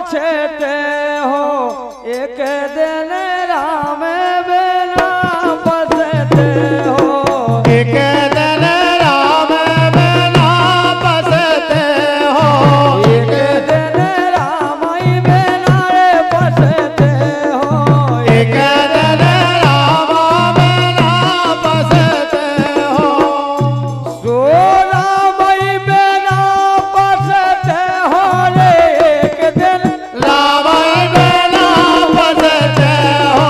पछते हो एक दिन राम बिना पछते हो एक दिन राम बिना पछते हो एक दिन राम बिना पछते हो एक दिन राम बिना पछते हो सो राम बिना पछते हो रे एक दिन राम बिना पछते हो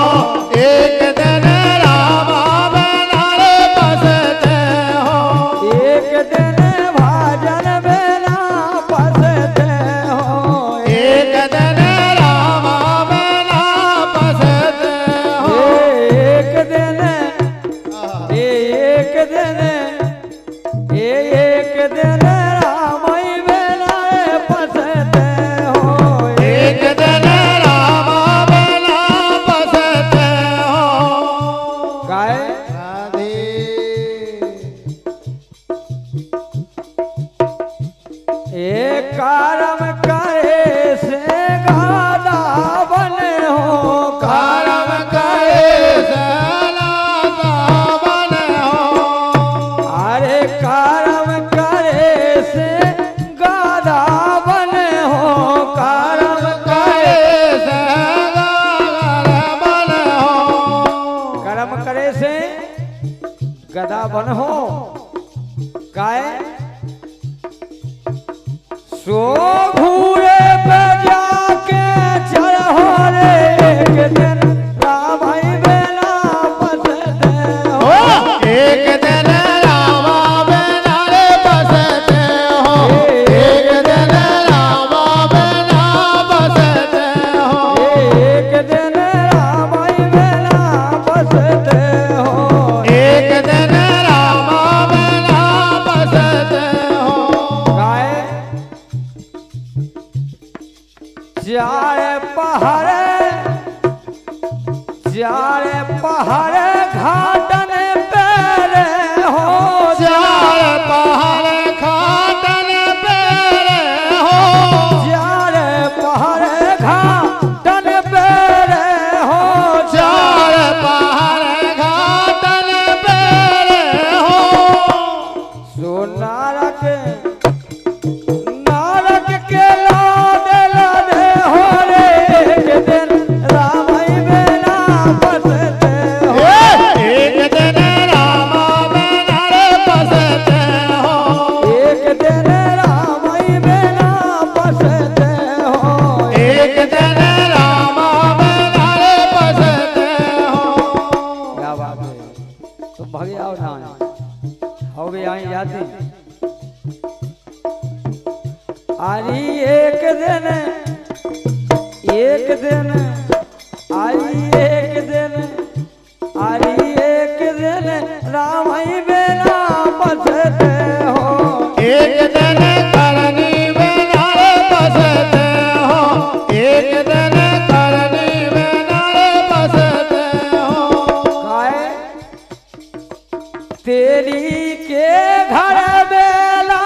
एक दिन राम बिना पछते हो एक दिन भाजन बिना पछते हो एक दिन राम बिना पछते हो एक दिन एक दिन एक दिन राम बिना पछते हो एक दिन राम बिना पछते हो गाय राधे एक कर्म करे से गादा बने हो कर्म करे सलाता बने हो अरे कर्म करे से गादा बने हो कर्म करे सलाता बने हो कर्म करे से गदा बन हो काय सो घूरे पे जाके चल हो रे एक दिन राम बिना पछते हो एक दिन राम बिना पछते हो एक दिन राम बिना पछते हो एक दिन राम बिना पछते हो एक दिन राम बिना पछते हो गाय चार पहाड़ घाटन पेरे हो चार पहाड़ खाटन पेरे हो चार पहाड़ घाटन पेरे हो चार पहाड़ खाटन पेरे हो सो नारक के लादे लादे हो रे एक दिन राम बिना पछते हो एक दिन राम बिना पछते हो एक दिन राम बिना पछते हो एक दिन राम बिना पछते हो क्या बात है तुम भागे आओ ना हो गए आई जाते आई एक दिन आई एक दिन राम बिना पछते हो एक दिन करनी बिना पछते हो एक दिन करनी बिना पछते हो काय तेरी के घर बेला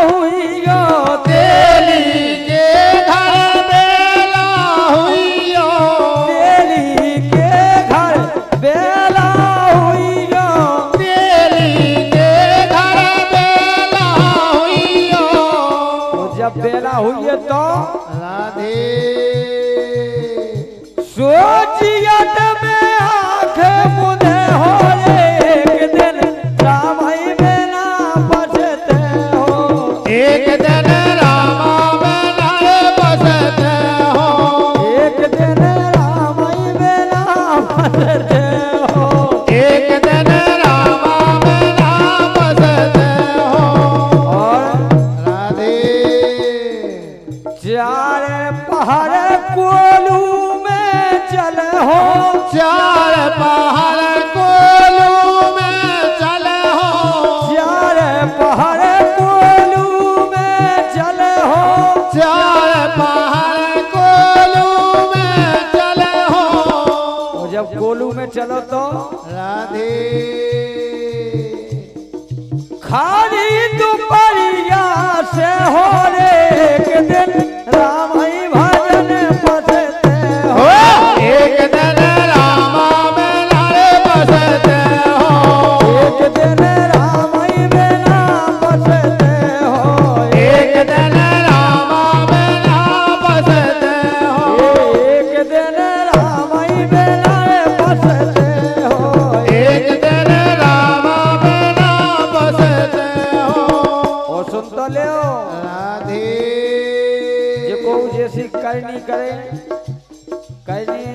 हुई गो तेली के घर बेला हुइयो तेरी के घर बेला हुई गो तेली के घर बेला हुइयो तो जब बेला हुई है तो राधे सोचियत में आंख मुदे हो रे एक दिन राम बिना पछते हो एक दिन राम बिना पछते हो एक दिन राम बिना पछते हो एक दिन राम बिना पछते हो और राधे चार पहाड़ कोलू में चल हो चार पहाड़ कोलू में चले हो चार पहाड़ कोलू में चल हो चार पहाड़ कोलू में चले हो और जब कोलू में चलो तो राधे खाली दोपहरिया से हो रे एक दिन राम भजन जेऊ जैसी करनी करे, करनी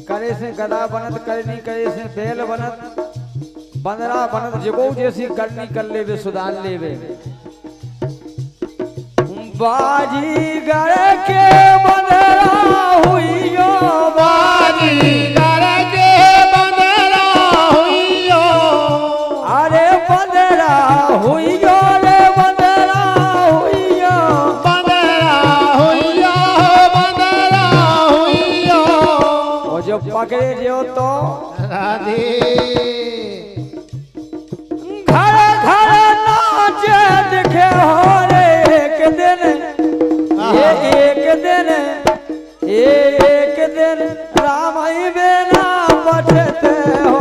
करे से गदा बनत, करनी करे से बैल बनत, बंदरा बनत, जेऊ जैसी करनी कर लेवे सुदान लेवे। बाजीगर के बंदरा हुइयो, बाजीगर के बंदरा हुइयो, अरे बंदरा हुइयो रे बंदरा हुइयो, बंदरा हुइयो, बंदरा हुइयो। और जो पकड़े जो तो राधे घर घर नाचे दिखे हो रे एक दिन, ये एक दिन रामाई बेना बचते हो,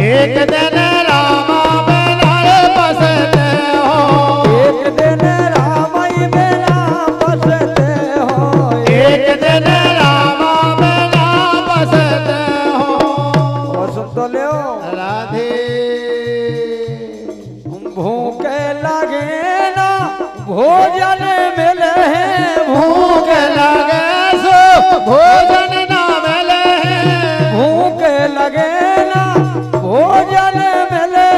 एक दिन रामा बेना बसते हो, एक दिन रामाई बेना बचते हो, एक दिन रामा बेना बसते हो। और सुन तो ले राधे भूखे लगे ना भोजन मिले, भूख लगे सो भोजन ना मिले, भूख लगे ना भोजन मिले,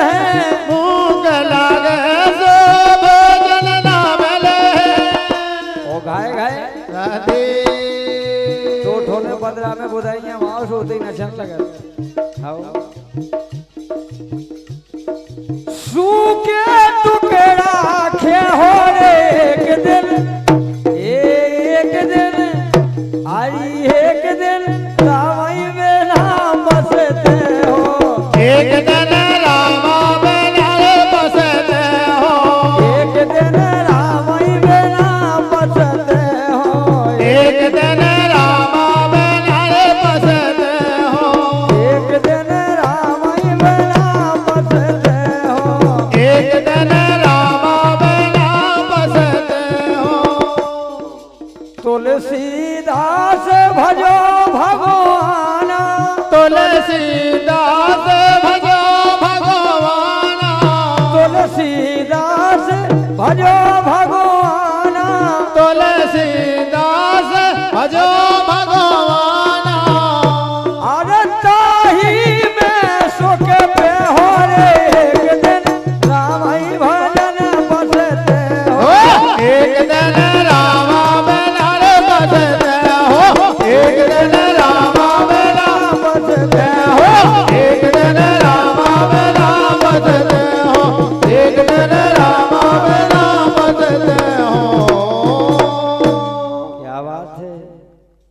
भूख लगे सो भोजन ना मिले। ओ गाय गाय राधे तो ठोने बदला में बुधाइयां माउस होते ही नशा लगे। आओ सूखे टुकड़ा खे हो रे एक दिन, आई एक दिन रामाई बेना बसते हो, एक दिन रामा बेना बसते हो, एक दिन रामाई बेना बसते हो, एक दिन रामा बेना बसते हो, एक दिन रामाई बेना बसते हो, एक दिन रामा बेना बसते हो। तुलसीदास भजो भगवान, तुलसीदास भजो भगवान, तुलसीदास भजो भगवान,